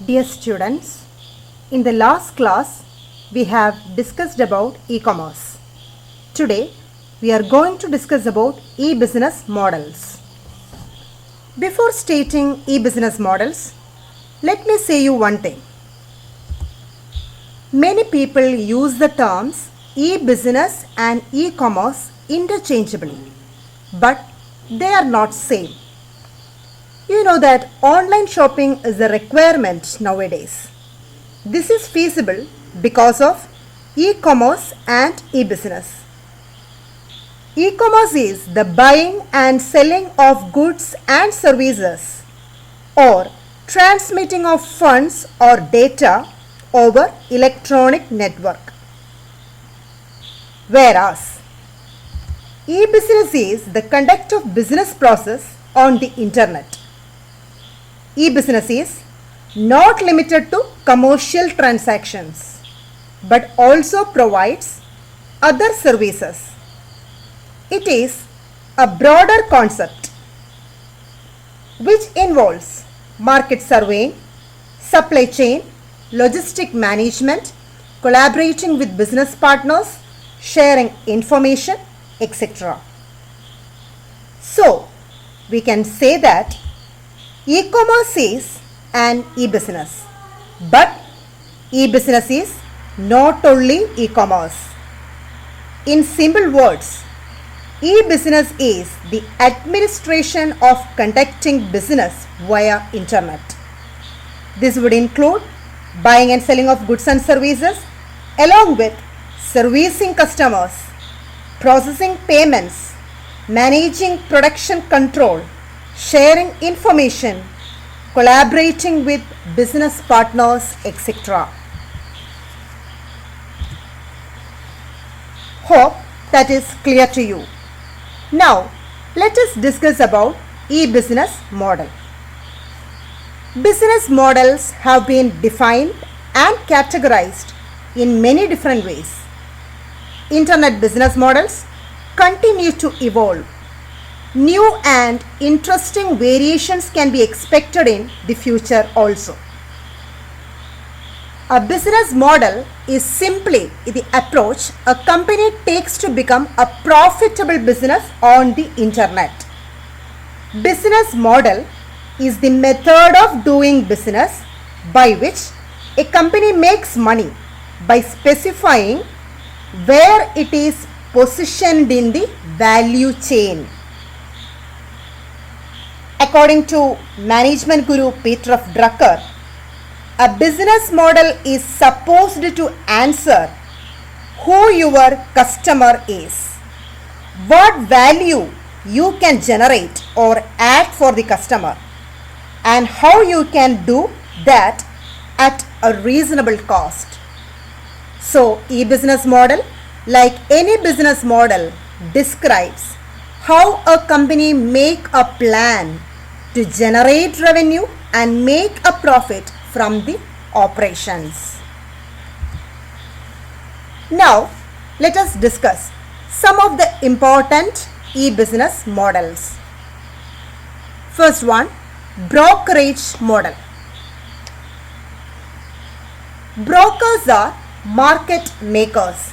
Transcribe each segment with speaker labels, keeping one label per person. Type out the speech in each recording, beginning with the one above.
Speaker 1: Dear students, in the last class we have discussed about e-commerce. Today we are going to discuss about e-business models. Before stating e-business models, let me say you one thing. Many people use the terms e-business and e-commerce interchangeably, but they are not same. You know that online shopping is a requirement nowadays. This is feasible because of e-commerce and e-business. E-commerce is the buying and selling of goods and services or transmitting of funds or data over electronic network. Whereas e-business is the conduct of business process on the internet. E-business is not limited to commercial transactions but also provides other services. It is a broader concept which involves market surveying, supply chain, logistic management, collaborating with business partners, sharing information, etc. So, we can say that e-commerce is an e-business, but e-business is not only e-commerce. In simple words, e-business is the administration of conducting business via internet. This would include buying and selling of goods and services along with servicing customers, processing payments, managing production control, sharing information, collaborating with business partners, etc. Hope that is clear to you. Now, let us discuss about e-business model. Business models have been defined and categorized in many different ways. Internet business models continue to evolve. New and interesting variations can be expected in the future also. A business model is simply the approach a company takes to become a profitable business on the internet. Business model is the method of doing business by which a company makes money by specifying where it is positioned in the value chain. According to management guru Peter F. Drucker, a business model is supposed to answer who your customer is, what value you can generate or add for the customer, and how you can do that at a reasonable cost. So, e-business model, like any business model, describes how a company make a plan to generate revenue and make a profit from the operations. Now, let us discuss some of the important e-business models. First one, brokerage model. Brokers are market makers.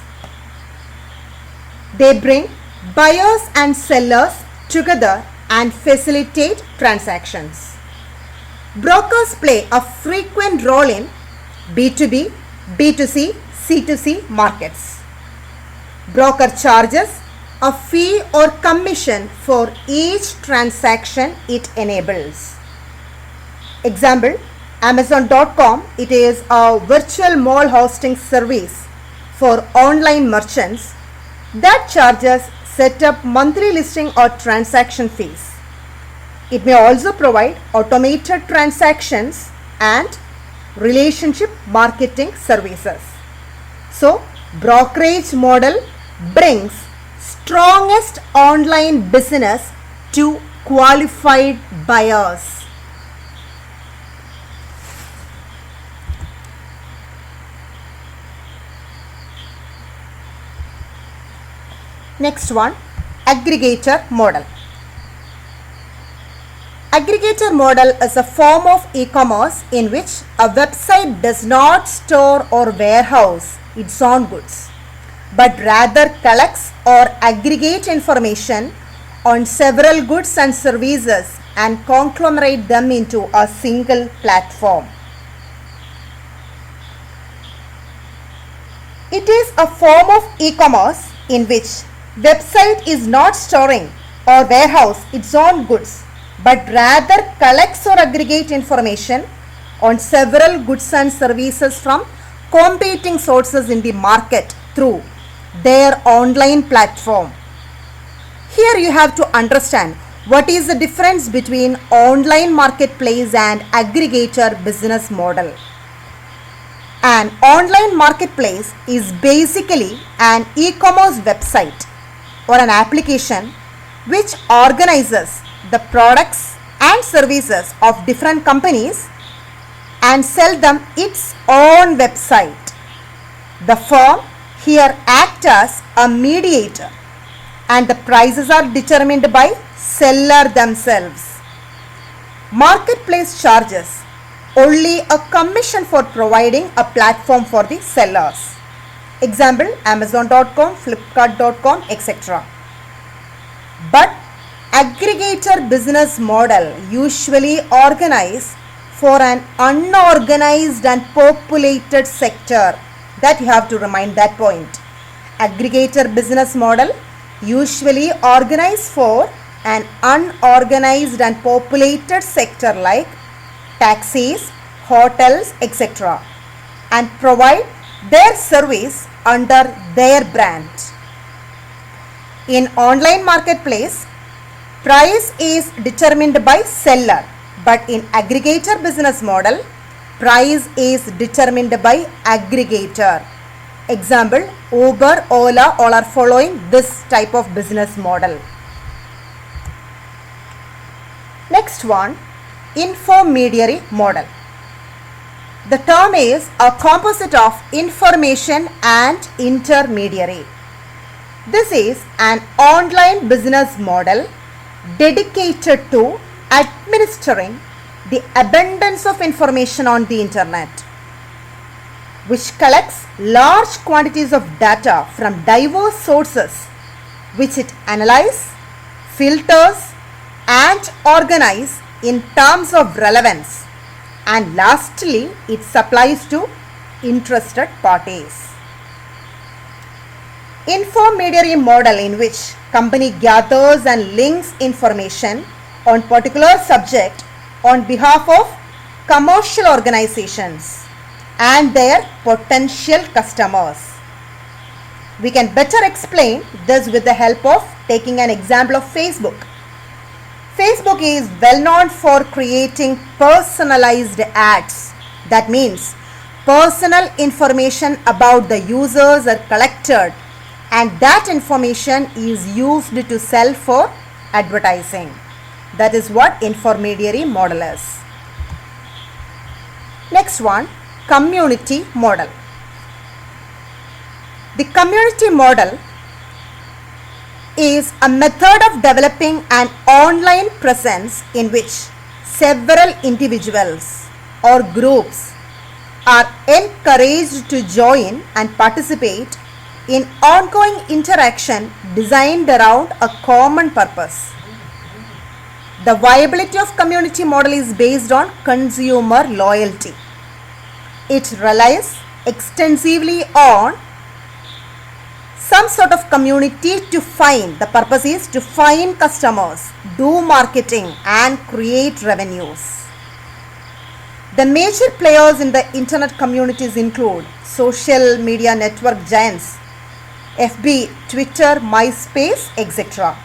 Speaker 1: They bring buyers and sellers together and facilitate transactions. Brokers play a frequent role in B2B, B2C, C2C markets. Broker charges a fee or commission for each transaction it enables. Example, Amazon.com, it is a virtual mall hosting service for online merchants that charges setup monthly listing or transaction fees. It may also provide automated transactions and relationship marketing services. So, brokerage model brings strongest online business to qualified buyers. Next one, aggregator model. Aggregator model is a form of e-commerce in which a website does not store or warehouse its own goods, but rather collects or aggregate information on several goods and services and conglomerate them into a single platform. It is a form of e-commerce in which website is not storing or warehouse its own goods, but rather collects or aggregate information on several goods and services from competing sources in the market through their online platform. Here you have to understand what is the difference between online marketplace and aggregator business model. An online marketplace is basically an e-commerce website or an application which organizes the products and services of different companies and sell them its own website. The firm here acts as a mediator and the prices are determined by seller themselves. Marketplace charges only a commission for providing a platform for the sellers. Example, Amazon.com, Flipkart.com, etc. But aggregator business model usually organize for an unorganized and populated sector. That you have to remind that point. Aggregator business model usually organize for an unorganized and populated sector like taxis, hotels, etc. and provide their service under their brand. In online marketplace, price is determined by seller, but in aggregator business model, price is determined by aggregator. Example, Uber, Ola, all are following this type of business model. Next one, intermediary model. The term is a composite of information and intermediary. This is an online business model dedicated to administering the abundance of information on the internet, which collects large quantities of data from diverse sources, which it analyzes, filters, and organizes in terms of relevance, and lastly, it supplies to interested parties. Intermediary model in which company gathers and links information on particular subject on behalf of commercial organizations and their potential customers. We can better explain this with the help of taking an example of Facebook. Facebook is well known for creating personalized ads. That means personal information about the users are collected and that information is used to sell for advertising. That is what intermediary model is. Next one, community model. The community model is a method of developing an online presence in which several individuals or groups are encouraged to join and participate in ongoing interaction designed around a common purpose. The viability of community model is based on consumer loyalty. It relies extensively on some sort of community to find, the purpose is to find customers, do marketing and create revenues. The major players in the internet communities include social media network giants, FB, Twitter, MySpace, etc.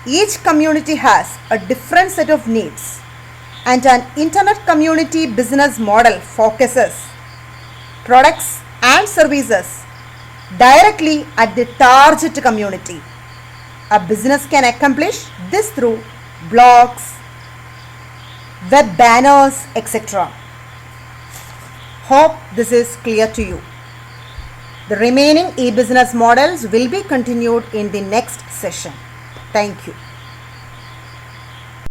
Speaker 1: Each community has a different set of needs, and an internet community business model focuses products and services directly at the target community. A business can accomplish this through blogs, web banners, etc. Hope this is clear to you. The remaining e-business models will be continued in the next session. Thank you.